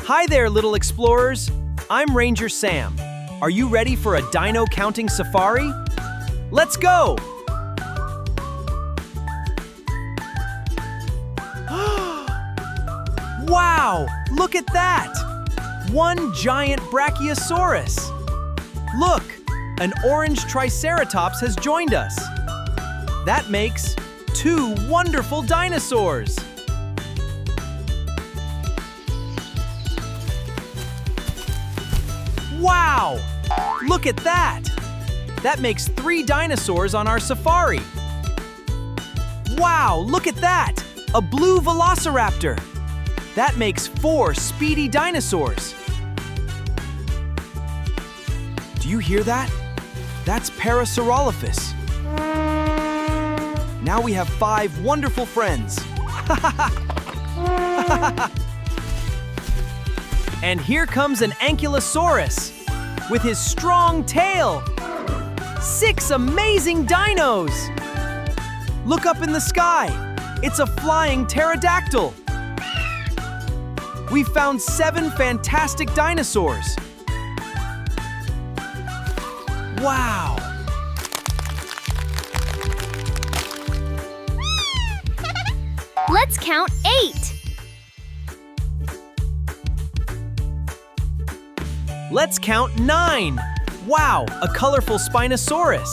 Hi there, little explorers. I'm Ranger Sam. Are you ready for a dino counting safari? Let's go! Wow, look at that! One giant Brachiosaurus. Look, an orange Triceratops has joined us. That makes 2 wonderful dinosaurs. Wow! Look at that! That makes 3 dinosaurs on our safari. Wow, look at that! A blue velociraptor. That makes 4 speedy dinosaurs. Do you hear that? That's Parasaurolophus. Now we have 5 wonderful friends. And here comes an Ankylosaurus with his strong tail. 6 amazing dinos. Look up in the sky. It's a flying pterodactyl. We found 7 fantastic dinosaurs. Wow! Let's count 8. Let's count 9. Wow, a colorful Spinosaurus.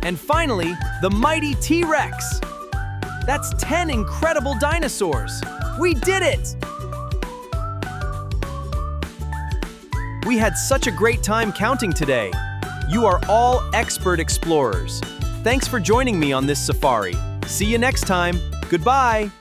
And finally, the mighty T-Rex. That's 10 incredible dinosaurs. We did it! We had such a great time counting today. You are all expert explorers. Thanks for joining me on this safari. See you next time. Goodbye.